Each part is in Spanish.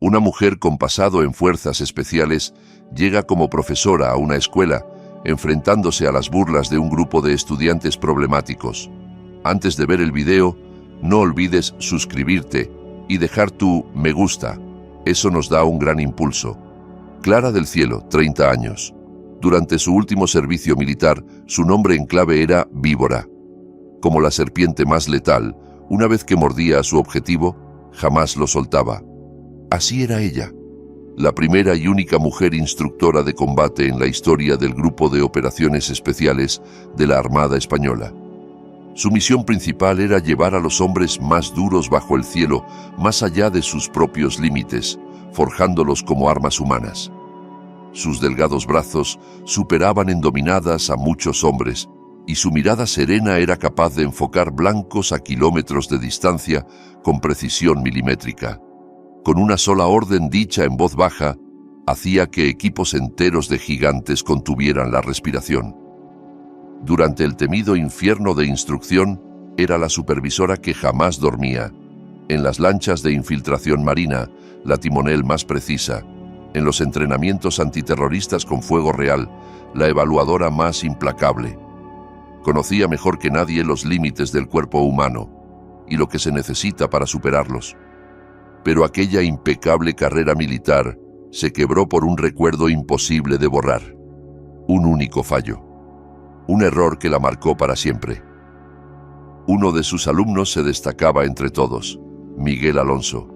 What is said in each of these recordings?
Una mujer con pasado en fuerzas especiales llega como profesora a una escuela, enfrentándose a las burlas de un grupo de estudiantes problemáticos. Antes de ver el video, no olvides suscribirte y dejar tu me gusta. Eso nos da un gran impulso. Clara del Cielo, 30 años. Durante su último servicio militar, su nombre en clave era Víbora. Como la serpiente más letal, una vez que mordía a su objetivo, jamás lo soltaba. Así era ella, la primera y única mujer instructora de combate en la historia del Grupo de Operaciones Especiales de la Armada Española. Su misión principal era llevar a los hombres más duros bajo el cielo, más allá de sus propios límites, forjándolos como armas humanas. Sus delgados brazos superaban en dominadas a muchos hombres, y su mirada serena era capaz de enfocar blancos a kilómetros de distancia con precisión milimétrica. Con una sola orden dicha en voz baja, hacía que equipos enteros de gigantes contuvieran la respiración. Durante el temido infierno de instrucción, era la supervisora que jamás dormía. En las lanchas de infiltración marina, la timonel más precisa. En los entrenamientos antiterroristas con fuego real, la evaluadora más implacable. Conocía mejor que nadie los límites del cuerpo humano y lo que se necesita para superarlos. Pero aquella impecable carrera militar se quebró por un recuerdo imposible de borrar. Un único fallo. Un error que la marcó para siempre. Uno de sus alumnos se destacaba entre todos, Miguel Alonso.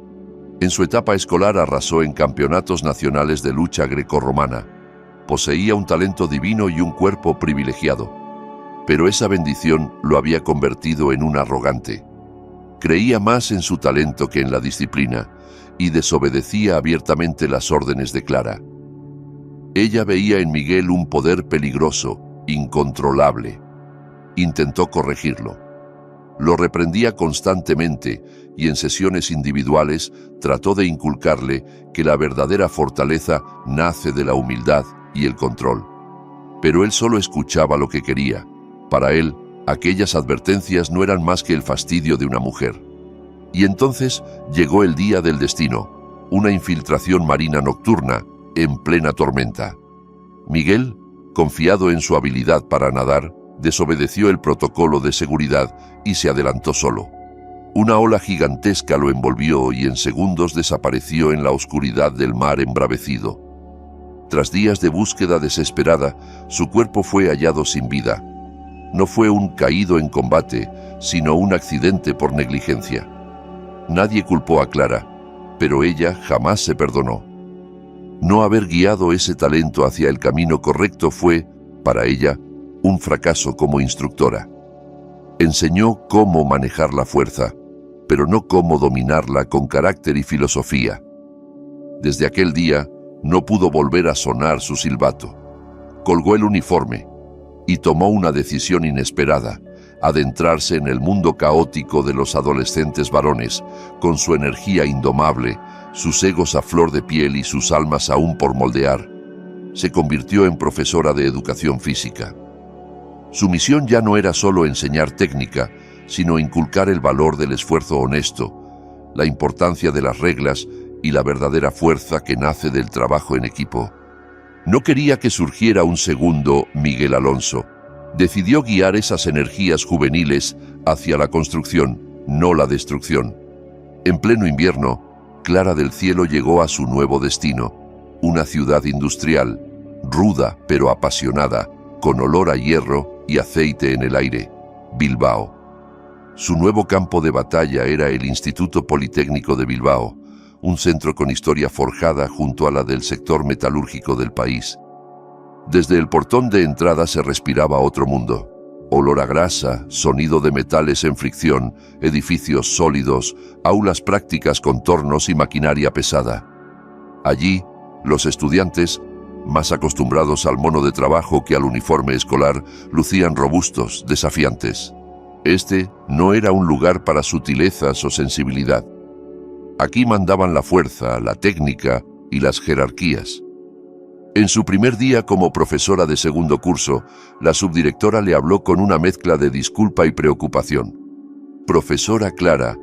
En su etapa escolar arrasó en campeonatos nacionales de lucha grecorromana. Poseía un talento divino y un cuerpo privilegiado. Pero esa bendición lo había convertido en un arrogante. Creía más en su talento que en la disciplina y desobedecía abiertamente las órdenes de Clara. Ella veía en Miguel un poder peligroso, incontrolable. Intentó corregirlo. Lo reprendía constantemente y en sesiones individuales trató de inculcarle que la verdadera fortaleza nace de la humildad y el control. Pero él solo escuchaba lo que quería. Para él, aquellas advertencias no eran más que el fastidio de una mujer. Y entonces llegó el día del destino, una infiltración marina nocturna en plena tormenta. Miguel, confiado en su habilidad para nadar, desobedeció el protocolo de seguridad y se adelantó solo. Una ola gigantesca lo envolvió y en segundos desapareció en la oscuridad del mar embravecido. Tras días de búsqueda desesperada, su cuerpo fue hallado sin vida. No fue un caído en combate, sino un accidente por negligencia. Nadie culpó a Clara, pero ella jamás se perdonó. No haber guiado ese talento hacia el camino correcto fue, para ella, un fracaso como instructora. Enseñó cómo manejar la fuerza, pero no cómo dominarla con carácter y filosofía. Desde aquel día, no pudo volver a sonar su silbato. Colgó el uniforme y tomó una decisión inesperada: adentrarse en el mundo caótico de los adolescentes varones, con su energía indomable, sus egos a flor de piel y sus almas aún por moldear. Se convirtió en profesora de educación física. Su misión ya no era solo enseñar técnica, sino inculcar el valor del esfuerzo honesto, la importancia de las reglas y la verdadera fuerza que nace del trabajo en equipo. No quería que surgiera un segundo Miguel Alonso. Decidió guiar esas energías juveniles hacia la construcción, no la destrucción. En pleno invierno, Clara del Cielo llegó a su nuevo destino, una ciudad industrial, ruda pero apasionada, con olor a hierro y aceite en el aire, Bilbao. Su nuevo campo de batalla era el Instituto Politécnico de Bilbao, un centro con historia forjada junto a la del sector metalúrgico del país. Desde el portón de entrada se respiraba otro mundo. Olor a grasa, sonido de metales en fricción, edificios sólidos, aulas prácticas con tornos y maquinaria pesada. Allí, los estudiantes, más acostumbrados al mono de trabajo que al uniforme escolar, lucían robustos, desafiantes. Este no era un lugar para sutilezas o sensibilidad. Aquí mandaban la fuerza, la técnica y las jerarquías. En su primer día como profesora de segundo curso, la subdirectora le habló con una mezcla de disculpa y preocupación. «Profesora Clara,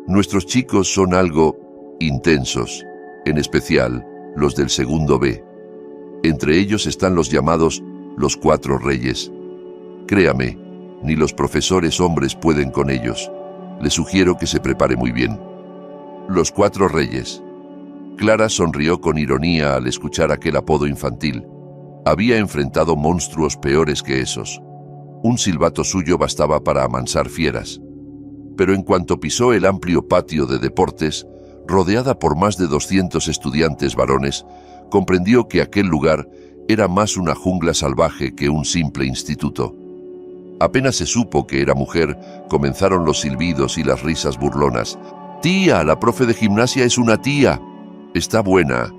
nuestros chicos son algo intensos. en especial los del segundo B. Entre ellos están los llamados los Cuatro Reyes. Créame, ni los profesores hombres pueden con ellos. Le sugiero que se prepare muy bien. Los Cuatro Reyes. Clara sonrió con ironía al escuchar aquel apodo infantil. Había enfrentado monstruos peores que esos. Un silbato suyo bastaba para amansar fieras. Pero en cuanto pisó el amplio patio de deportes, rodeada por más de 200 estudiantes varones, comprendió que aquel lugar era más una jungla salvaje que un simple instituto. Apenas se supo que era mujer, comenzaron los silbidos y las risas burlonas. «¡Tía, la profe de gimnasia es una tía! Está buena.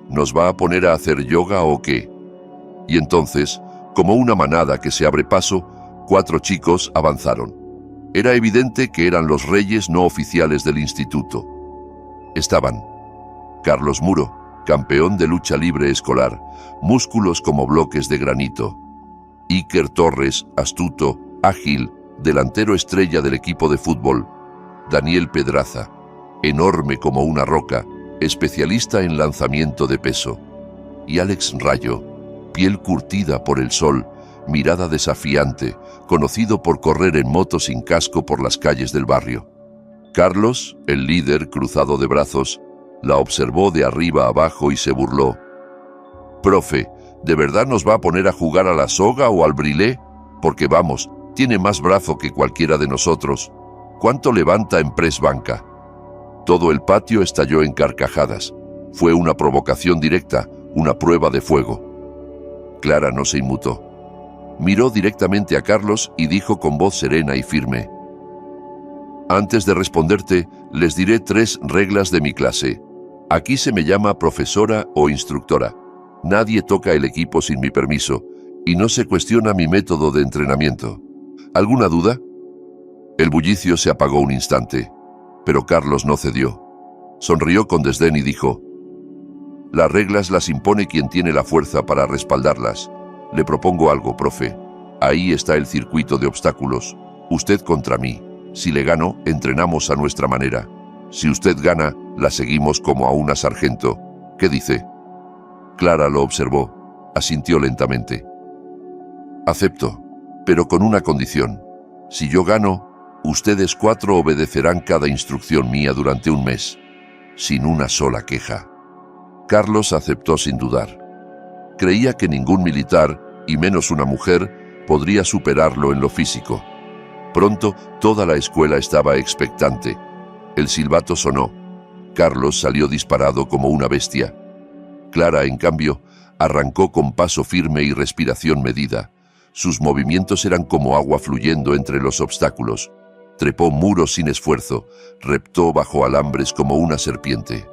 ¿Nos va a poner a hacer yoga o qué?» Y entonces, como una manada que se abre paso, 4 chicos avanzaron. Era evidente que eran los reyes no oficiales del instituto. Estaban Carlos Muro, campeón de lucha libre escolar, músculos como bloques de granito. Iker Torres, astuto, ágil, delantero estrella del equipo de fútbol. Daniel Pedraza, enorme como una roca, especialista en lanzamiento de peso. Y Alex Rayo, piel curtida por el sol, mirada desafiante, conocido por correr en moto sin casco por las calles del barrio. Carlos, el líder cruzado de brazos, la observó de arriba abajo y se burló. «Profe, ¿de verdad nos va a poner a jugar a la soga o al brilé? Porque vamos, tiene más brazo que cualquiera de nosotros. ¿Cuánto levanta en press banca?» Todo el patio estalló en carcajadas. Fue una provocación directa, una prueba de fuego. Clara no se inmutó. Miró directamente a Carlos y dijo con voz serena y firme: «Antes de responderte, les diré 3 reglas de mi clase. Aquí se me llama profesora o instructora. Nadie toca el equipo sin mi permiso y no se cuestiona mi método de entrenamiento. ¿Alguna duda?» El bullicio se apagó un instante, pero Carlos no cedió. Sonrió con desdén y dijo: «Las reglas las impone quien tiene la fuerza para respaldarlas. Le propongo algo, profe. Ahí está el circuito de obstáculos. Usted contra mí. Si le gano, entrenamos a nuestra manera. Si usted gana, la seguimos como a una sargento. ¿Qué dice?» Clara lo observó. Asintió lentamente. «Acepto, pero con una condición. Si yo gano, ustedes 4 obedecerán cada instrucción mía durante un mes, sin una sola queja». Carlos aceptó sin dudar. Creía que ningún militar, y menos una mujer, podría superarlo en lo físico. Pronto, toda la escuela estaba expectante. El silbato sonó. Carlos salió disparado como una bestia. Clara, en cambio, arrancó con paso firme y respiración medida. Sus movimientos eran como agua fluyendo entre los obstáculos. Trepó muros sin esfuerzo, reptó bajo alambres como una serpiente.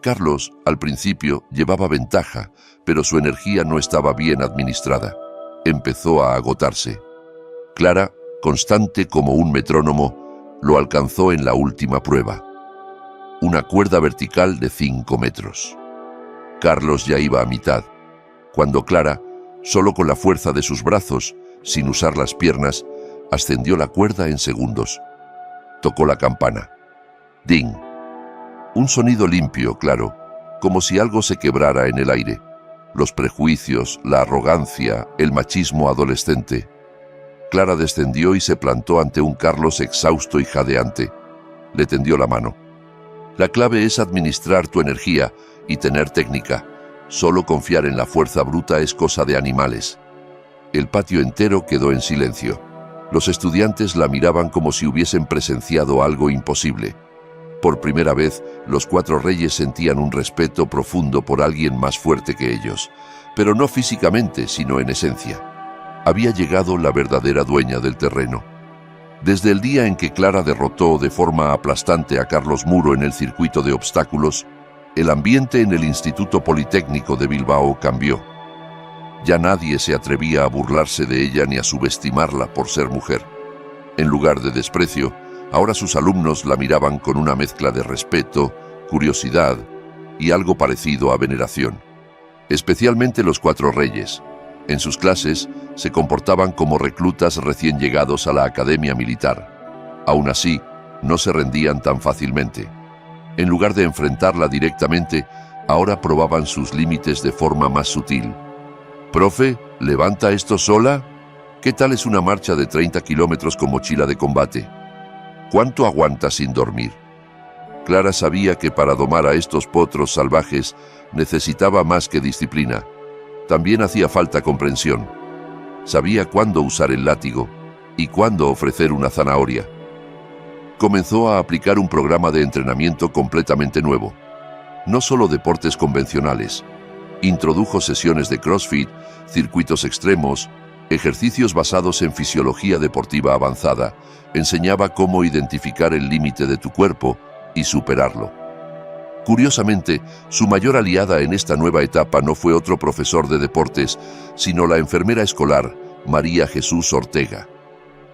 Carlos, al principio, llevaba ventaja, pero su energía no estaba bien administrada. Empezó a agotarse. Clara, constante como un metrónomo, lo alcanzó en la última prueba. Una cuerda vertical de 5 metros. Carlos ya iba a mitad, cuando Clara, solo con la fuerza de sus brazos, sin usar las piernas, ascendió la cuerda en segundos. Tocó la campana. ¡Ding! Un sonido limpio, claro, como si algo se quebrara en el aire. Los prejuicios, la arrogancia, el machismo adolescente. Clara descendió y se plantó ante un Carlos exhausto y jadeante. Le tendió la mano. «La clave es administrar tu energía y tener técnica. Solo confiar en la fuerza bruta es cosa de animales». El patio entero quedó en silencio. Los estudiantes la miraban como si hubiesen presenciado algo imposible. Por primera vez, los 4 reyes sentían un respeto profundo por alguien más fuerte que ellos, pero no físicamente, sino en esencia. Había llegado la verdadera dueña del terreno. Desde el día en que Clara derrotó de forma aplastante a Carlos Muro en el circuito de obstáculos, el ambiente en el Instituto Politécnico de Bilbao cambió. Ya nadie se atrevía a burlarse de ella ni a subestimarla por ser mujer. En lugar de desprecio, ahora sus alumnos la miraban con una mezcla de respeto, curiosidad y algo parecido a veneración. Especialmente los 4 reyes. En sus clases se comportaban como reclutas recién llegados a la academia militar. Aún así, no se rendían tan fácilmente. En lugar de enfrentarla directamente, Ahora probaban sus límites de forma más sutil. «Profe, ¿levanta esto sola? ¿Qué tal es una marcha de 30 kilómetros con mochila de combate? ¿Cuánto aguanta sin dormir?» Clara sabía que para domar a estos potros salvajes necesitaba más que disciplina. También hacía falta comprensión. Sabía cuándo usar el látigo y cuándo ofrecer una zanahoria. Comenzó a aplicar un programa de entrenamiento completamente nuevo. No solo deportes convencionales. Introdujo sesiones de CrossFit, circuitos extremos, ejercicios basados en fisiología deportiva avanzada. Enseñaba cómo identificar el límite de tu cuerpo y superarlo. Curiosamente, su mayor aliada en esta nueva etapa no fue otro profesor de deportes, sino la enfermera escolar, María Jesús Ortega.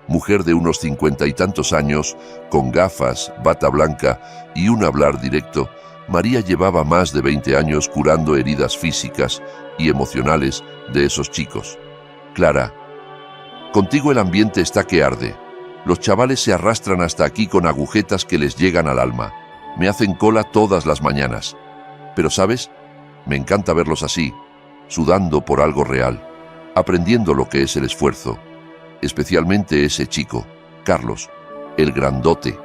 Mujer de unos 50 y tantos años, con gafas, bata blanca y un hablar directo, María llevaba más de 20 años curando heridas físicas y emocionales de esos chicos. «Clara, contigo el ambiente está que arde. Los chavales se arrastran hasta aquí con agujetas que les llegan al alma. Me hacen cola todas las mañanas. Pero, ¿sabes? Me encanta verlos así, sudando por algo real, aprendiendo lo que es el esfuerzo. Especialmente ese chico, Carlos, el grandote,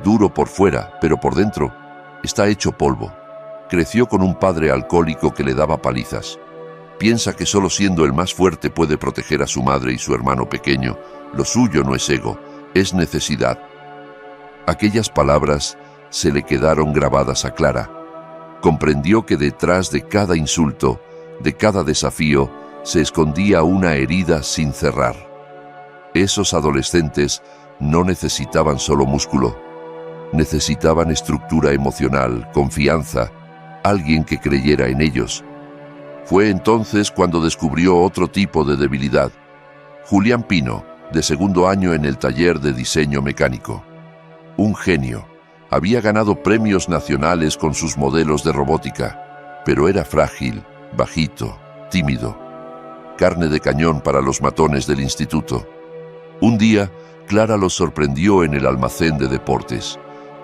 duro por fuera, pero por dentro está hecho polvo. Creció con un padre alcohólico que le daba palizas. Piensa que solo siendo el más fuerte puede proteger a su madre y su hermano pequeño. Lo suyo no es ego, es necesidad». Aquellas palabras se le quedaron grabadas a Clara. Comprendió que detrás de cada insulto, de cada desafío, se escondía una herida sin cerrar. Esos adolescentes no necesitaban solo músculo. Necesitaban estructura emocional, confianza, alguien que creyera en ellos. Fue entonces cuando descubrió otro tipo de debilidad. Julián Pino, de segundo año en el taller de diseño mecánico. Un genio. Había ganado premios nacionales con sus modelos de robótica, pero era frágil, bajito, tímido. Carne de cañón para los matones del instituto. Un día, Clara los sorprendió en el almacén de deportes.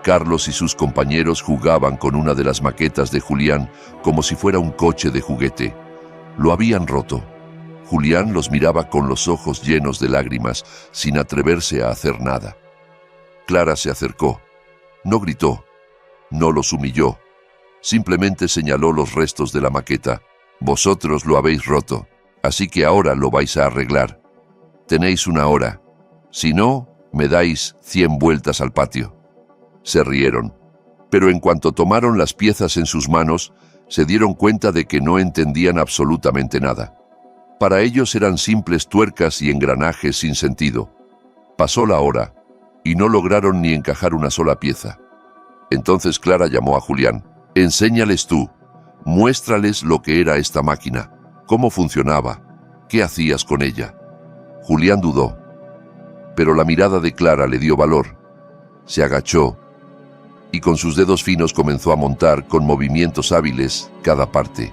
Carlos y sus compañeros jugaban con una de las maquetas de Julián como si fuera un coche de juguete. Lo habían roto. Julián los miraba con los ojos llenos de lágrimas, sin atreverse a hacer nada. Clara se acercó. No gritó, no los humilló. Simplemente señaló los restos de la maqueta. «Vosotros lo habéis roto, así que ahora lo vais a arreglar. Tenéis una hora. Si no, me dais 100 vueltas al patio». Se rieron, pero en cuanto tomaron las piezas en sus manos, se dieron cuenta de que no entendían absolutamente nada. Para ellos eran simples tuercas y engranajes sin sentido. Pasó la hora, y no lograron ni encajar una sola pieza. Entonces Clara llamó a Julián. «Enséñales tú, muéstrales lo que era esta máquina, cómo funcionaba, qué hacías con ella». Julián dudó, pero la mirada de Clara le dio valor. Se agachó y con sus dedos finos comenzó a montar con movimientos hábiles cada parte.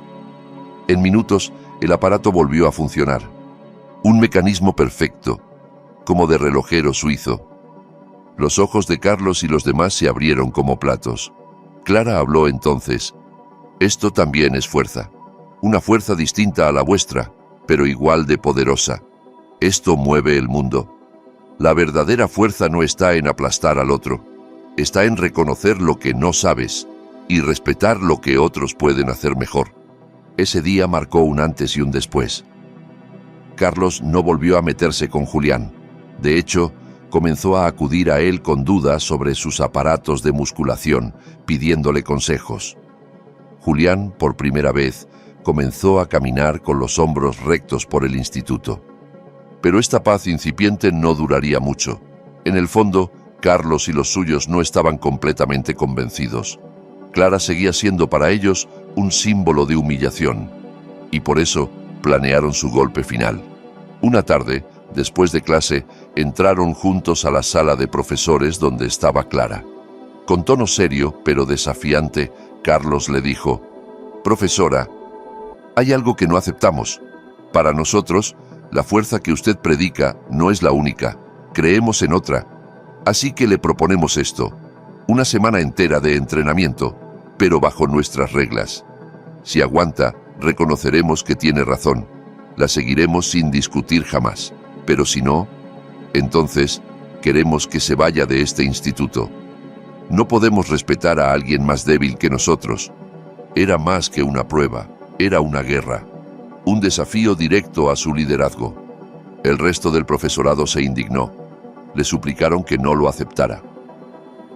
En minutos, el aparato volvió a funcionar. Un mecanismo perfecto, como de relojero suizo. Los ojos de Carlos y los demás se abrieron como platos. Clara habló entonces. «Esto también es fuerza. Una fuerza distinta a la vuestra, pero igual de poderosa. Esto mueve el mundo. La verdadera fuerza no está en aplastar al otro. Está en reconocer lo que no sabes y respetar lo que otros pueden hacer mejor». Ese día marcó un antes y un después. Carlos no volvió a meterse con Julián. De hecho, comenzó a acudir a él con dudas sobre sus aparatos de musculación, pidiéndole consejos. Julián, por primera vez, comenzó a caminar con los hombros rectos por el instituto. Pero esta paz incipiente no duraría mucho. En el fondo, Carlos y los suyos no estaban completamente convencidos. Clara seguía siendo para ellos un símbolo de humillación, y por eso planearon su golpe final. Una tarde, después de clase, entraron juntos a la sala de profesores donde estaba Clara. Con tono serio, pero desafiante, Carlos le dijo: «Profesora, hay algo que no aceptamos. Para nosotros, la fuerza que usted predica no es la única. Creemos en otra. Así que le proponemos esto: una semana entera de entrenamiento, pero bajo nuestras reglas. Si aguanta, reconoceremos que tiene razón. La seguiremos sin discutir jamás. Pero si no, entonces queremos que se vaya de este instituto. No podemos respetar a alguien más débil que nosotros. Era más que una prueba, era una guerra, un desafío directo a su liderazgo. El resto del profesorado se indignó. Le suplicaron que no lo aceptara.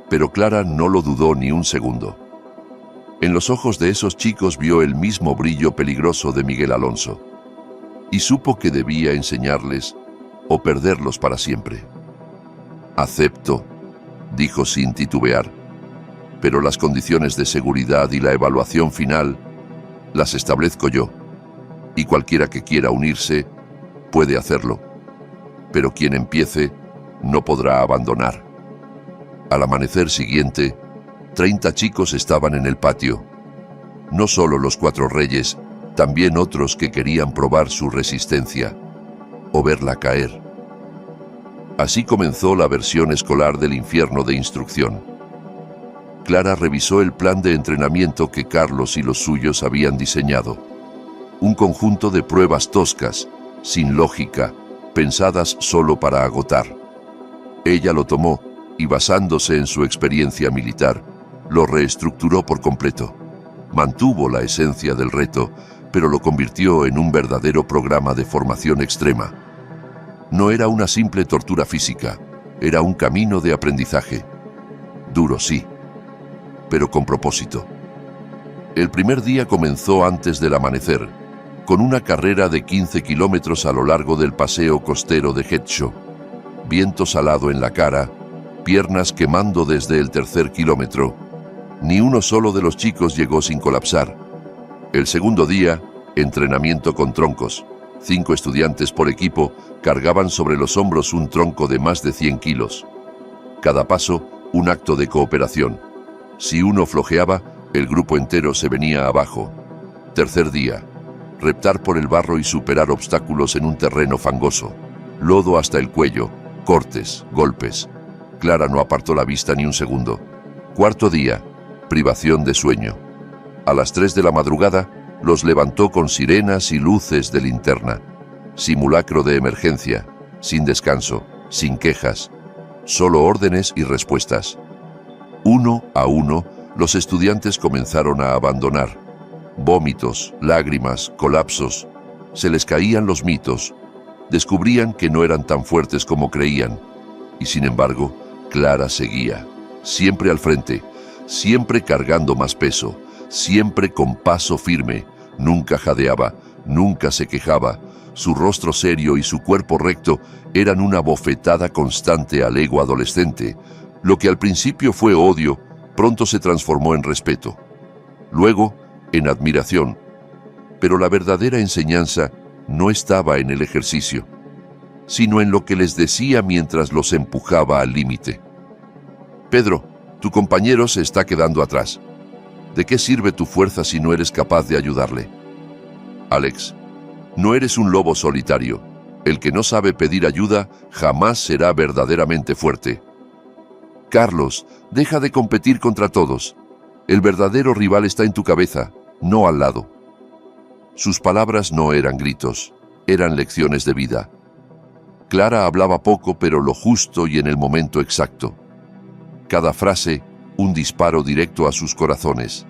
Pero Clara no lo dudó ni un segundo. En los ojos de esos chicos vio el mismo brillo peligroso de Miguel Alonso. Y supo que debía enseñarles o perderlos para siempre. «Acepto», dijo sin titubear, «pero las condiciones de seguridad y la evaluación final las establezco yo, y cualquiera que quiera unirse puede hacerlo, pero quien empiece no podrá abandonar». Al amanecer siguiente, 30 chicos estaban en el patio. No solo los 4 reyes, también otros que querían probar su resistencia o verla caer. Así comenzó la versión escolar del infierno de instrucción. Clara revisó el plan de entrenamiento que Carlos y los suyos habían diseñado. Un conjunto de pruebas toscas, sin lógica, pensadas solo para agotar. Ella lo tomó y, basándose en su experiencia militar, lo reestructuró por completo. Mantuvo la esencia del reto, pero lo convirtió en un verdadero programa de formación extrema. No era una simple tortura física, era un camino de aprendizaje. Duro, sí, pero con propósito. El primer día comenzó antes del amanecer, con una carrera de 15 kilómetros a lo largo del paseo costero de Getxo. Viento salado en la cara, piernas quemando desde el 3er kilómetro. Ni uno solo de los chicos llegó sin colapsar. El segundo día, entrenamiento con troncos. 5 estudiantes por equipo cargaban sobre los hombros un tronco de más de 100 kilos. Cada paso, un acto de cooperación. Si uno flojeaba, el grupo entero se venía abajo. Tercer día, reptar por el barro y superar obstáculos en un terreno fangoso. Lodo hasta el cuello, cortes, golpes. Clara no apartó la vista ni un segundo. Cuarto día, privación de sueño. A las 3 de la madrugada, los levantó con sirenas y luces de linterna. Simulacro de emergencia, sin descanso, sin quejas, solo órdenes y respuestas. Uno a uno, los estudiantes comenzaron a abandonar. Vómitos, lágrimas, colapsos. Se les caían los mitos. Descubrían que no eran tan fuertes como creían. Y sin embargo, Clara seguía, siempre al frente, siempre cargando más peso, siempre con paso firme. Nunca jadeaba, nunca se quejaba. Su rostro serio y su cuerpo recto eran una bofetada constante al ego adolescente. Lo que al principio fue odio, pronto se transformó en respeto. Luego, en admiración. Pero la verdadera enseñanza no estaba en el ejercicio, sino en lo que les decía mientras los empujaba al límite. «Pedro, tu compañero se está quedando atrás. ¿De qué sirve tu fuerza si no eres capaz de ayudarle? Alex, no eres un lobo solitario. El que no sabe pedir ayuda jamás será verdaderamente fuerte. Carlos, deja de competir contra todos. El verdadero rival está en tu cabeza, no al lado». Sus palabras no eran gritos, eran lecciones de vida. Clara hablaba poco, pero lo justo y en el momento exacto. Cada frase, un disparo directo a sus corazones.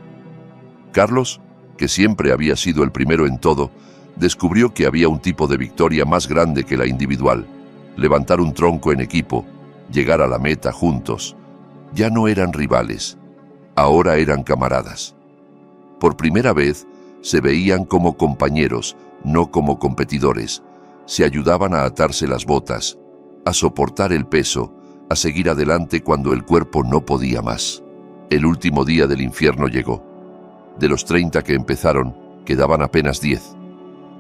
Carlos, que siempre había sido el primero en todo, descubrió que había un tipo de victoria más grande que la individual. Levantar un tronco en equipo, llegar a la meta juntos. Ya no eran rivales, ahora eran camaradas. Por primera vez, se veían como compañeros, no como competidores. Se ayudaban a atarse las botas, a soportar el peso, a seguir adelante cuando el cuerpo no podía más. El último día del infierno llegó. De los 30 que empezaron, quedaban apenas 10.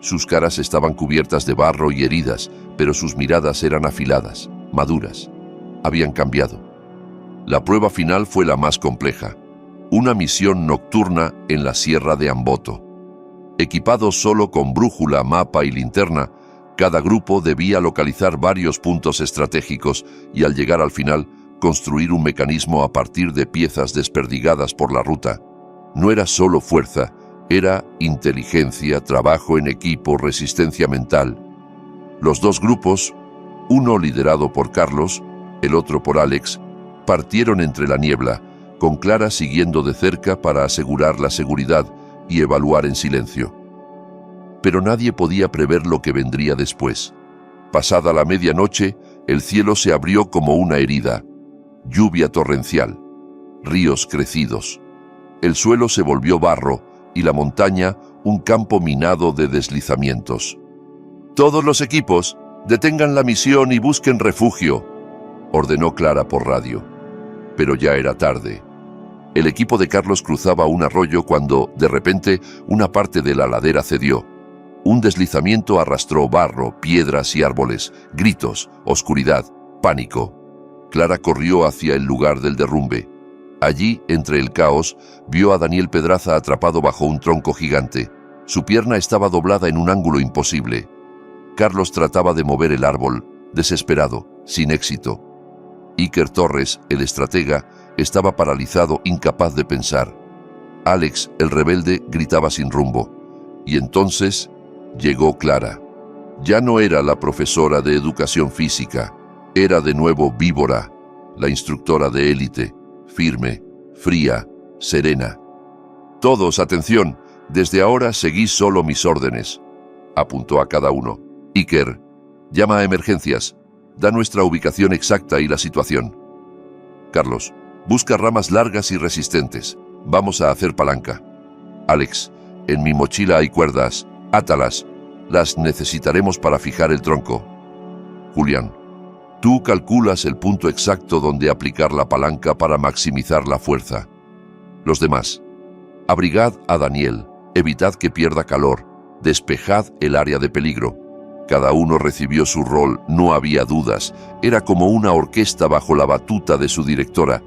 Sus caras estaban cubiertas de barro y heridas, pero sus miradas eran afiladas, maduras. Habían cambiado. La prueba final fue la más compleja. Una misión nocturna en la Sierra de Amboto. Equipados solo con brújula, mapa y linterna, cada grupo debía localizar varios puntos estratégicos y al llegar al final, construir un mecanismo a partir de piezas desperdigadas por la ruta. No era solo fuerza, Era inteligencia, trabajo en equipo, resistencia mental. Los dos grupos, uno liderado por Carlos, el otro por Alex, partieron entre la niebla, con Clara siguiendo de cerca para asegurar la seguridad y evaluar en silencio. Pero nadie podía prever lo que vendría después. Pasada la medianoche, el cielo se abrió como una herida. Lluvia torrencial, ríos crecidos. El suelo se volvió barro y la montaña un campo minado de deslizamientos. «Todos los equipos, detengan la misión y busquen refugio», ordenó Clara por radio. Pero ya era tarde. El equipo de Carlos cruzaba un arroyo cuando, de repente, una parte de la ladera cedió. Un deslizamiento arrastró barro, piedras y árboles, gritos, oscuridad, pánico. Clara corrió hacia el lugar del derrumbe. Allí, entre el caos, vio a Daniel Pedraza atrapado bajo un tronco gigante. Su pierna estaba doblada en un ángulo imposible. Carlos trataba de mover el árbol, desesperado, sin éxito. Iker Torres, el estratega, estaba paralizado, incapaz de pensar. Alex, el rebelde, gritaba sin rumbo. Y entonces llegó Clara. Ya no era la profesora de educación física, era de nuevo Víbora, la instructora de élite, firme, fría, serena. «Todos, atención, desde ahora seguís solo mis órdenes», apuntó a cada uno. «Iker, llama a emergencias, da nuestra ubicación exacta y la situación. Carlos, busca ramas largas y resistentes, vamos a hacer palanca. Alex, en mi mochila hay cuerdas, átalas, las necesitaremos para fijar el tronco. Julián, tú calculas el punto exacto donde aplicar la palanca para maximizar la fuerza. Los demás, abrigad a Daniel, evitad que pierda calor, despejad el área de peligro». Cada uno recibió su rol, no había dudas, era como una orquesta bajo la batuta de su directora.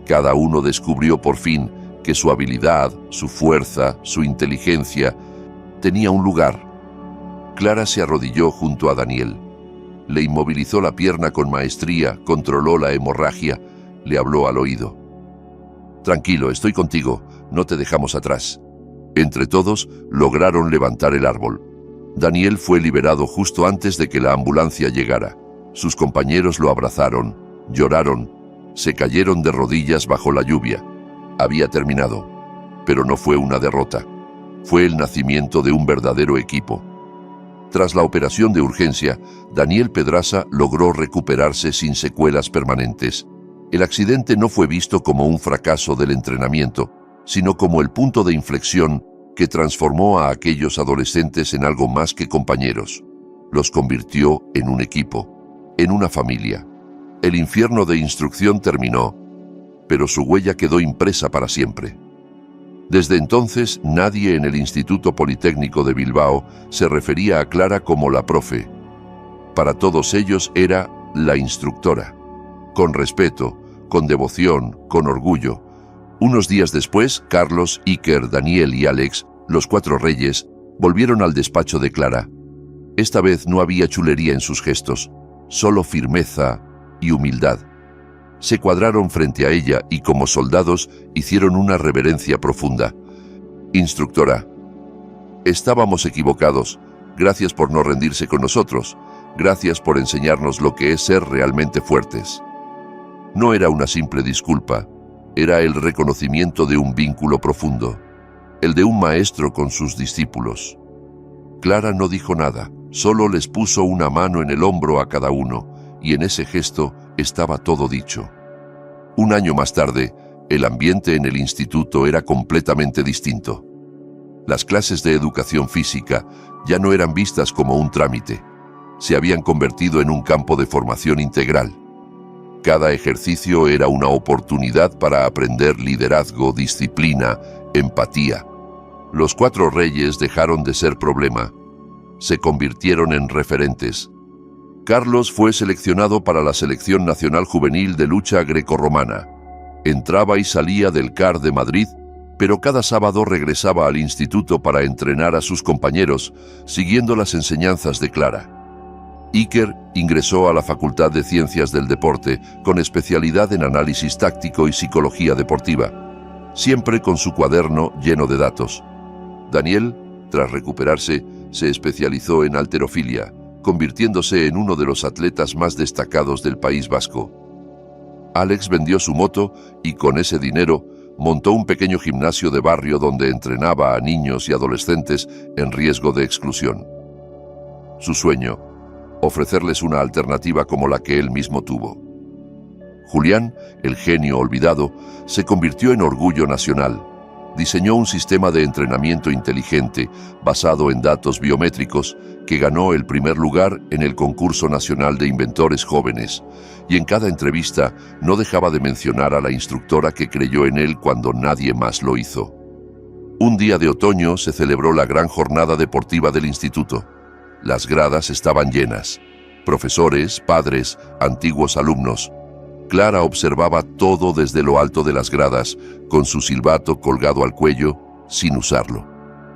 Cada uno descubrió por fin que su habilidad, su fuerza, su inteligencia tenía un lugar. Clara se arrodilló junto a Daniel. Le inmovilizó la pierna con maestría, controló la hemorragia, le habló al oído. «Tranquilo, estoy contigo, no te dejamos atrás». Entre todos lograron levantar el árbol. Daniel fue liberado justo antes de que la ambulancia llegara. Sus compañeros lo abrazaron, lloraron, se cayeron de rodillas bajo la lluvia. Había terminado, pero no fue una derrota. Fue el nacimiento de un verdadero equipo. Tras la operación de urgencia, Daniel Pedraza logró recuperarse sin secuelas permanentes. El accidente no fue visto como un fracaso del entrenamiento, sino como el punto de inflexión que transformó a aquellos adolescentes en algo más que compañeros. Los convirtió en un equipo, en una familia. El infierno de instrucción terminó, pero su huella quedó impresa para siempre. Desde entonces, nadie en el Instituto Politécnico de Bilbao se refería a Clara como la profe. Para todos ellos era la instructora. Con respeto, con devoción, con orgullo. Unos días después, Carlos, Iker, Daniel y Alex, los cuatro reyes, volvieron al despacho de Clara. Esta vez no había chulería en sus gestos, solo firmeza y humildad. Se cuadraron frente a ella y, como soldados, hicieron una reverencia profunda. «Instructora, estábamos equivocados. Gracias por no rendirse con nosotros. Gracias por enseñarnos lo que es ser realmente fuertes». No era una simple disculpa. Era el reconocimiento de un vínculo profundo, el de un maestro con sus discípulos. Clara no dijo nada, solo les puso una mano en el hombro a cada uno, y en ese gesto estaba todo dicho. Un año más tarde, el ambiente en el instituto era completamente distinto. Las clases de educación física ya no eran vistas como un trámite, se habían convertido en un campo de formación integral. Cada ejercicio era una oportunidad para aprender liderazgo, disciplina, empatía. Los cuatro reyes dejaron de ser problema. Se convirtieron en referentes. Carlos fue seleccionado para la Selección Nacional Juvenil de Lucha Grecorromana. Entraba y salía del CAR de Madrid, pero cada sábado regresaba al instituto para entrenar a sus compañeros, siguiendo las enseñanzas de Clara. Iker ingresó a la Facultad de Ciencias del Deporte con especialidad en análisis táctico y psicología deportiva, siempre con su cuaderno lleno de datos. Daniel, tras recuperarse, se especializó en halterofilia, convirtiéndose en uno de los atletas más destacados del País Vasco. Alex vendió su moto y con ese dinero montó un pequeño gimnasio de barrio donde entrenaba a niños y adolescentes en riesgo de exclusión. Su sueño, ofrecerles una alternativa como la que él mismo tuvo. Julián, el genio olvidado, se convirtió en orgullo nacional. Diseñó un sistema de entrenamiento inteligente basado en datos biométricos que ganó el primer lugar en el concurso nacional de inventores jóvenes, y en cada entrevista no dejaba de mencionar a la instructora que creyó en él cuando nadie más lo hizo. Un día de otoño se celebró la gran jornada deportiva del instituto. Las gradas estaban llenas. Profesores, padres, antiguos alumnos. Clara observaba todo desde lo alto de las gradas, con su silbato colgado al cuello, sin usarlo.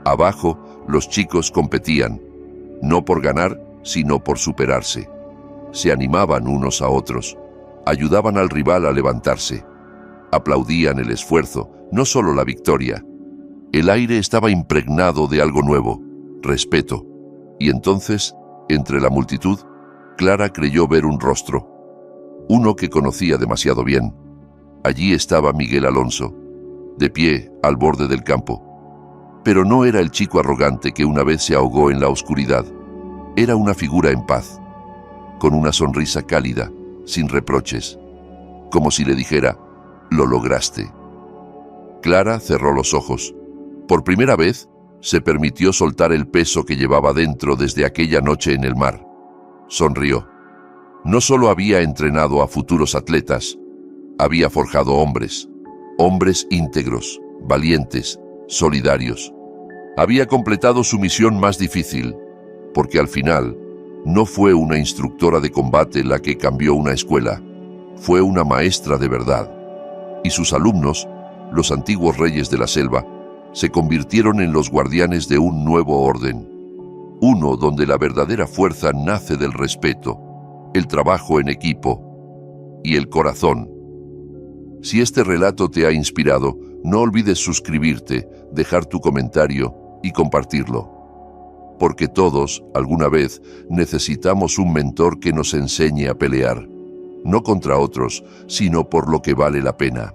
Abajo, los chicos competían, no por ganar, sino por superarse. Se animaban unos a otros, ayudaban al rival a levantarse. Aplaudían el esfuerzo, no solo la victoria. El aire estaba impregnado de algo nuevo, respeto. Y entonces, entre la multitud, Clara creyó ver un rostro. Uno que conocía demasiado bien. Allí estaba Miguel Alonso, de pie al borde del campo. Pero no era el chico arrogante que una vez se ahogó en la oscuridad. Era una figura en paz, con una sonrisa cálida, sin reproches, como si le dijera, «Lo lograste». Clara cerró los ojos. Por primera vez, se permitió soltar el peso que llevaba dentro desde aquella noche en el mar. Sonrió. No solo había entrenado a futuros atletas, había forjado hombres, hombres íntegros, valientes, solidarios. Había completado su misión más difícil, porque al final no fue una instructora de combate la que cambió una escuela, fue una maestra de verdad. Y sus alumnos, los antiguos reyes de la selva, se convirtieron en los guardianes de un nuevo orden, uno donde la verdadera fuerza nace del respeto, el trabajo en equipo y el corazón. Si este relato te ha inspirado, no olvides suscribirte, dejar tu comentario y compartirlo. Porque todos, alguna vez, necesitamos un mentor que nos enseñe a pelear, no contra otros, sino por lo que vale la pena.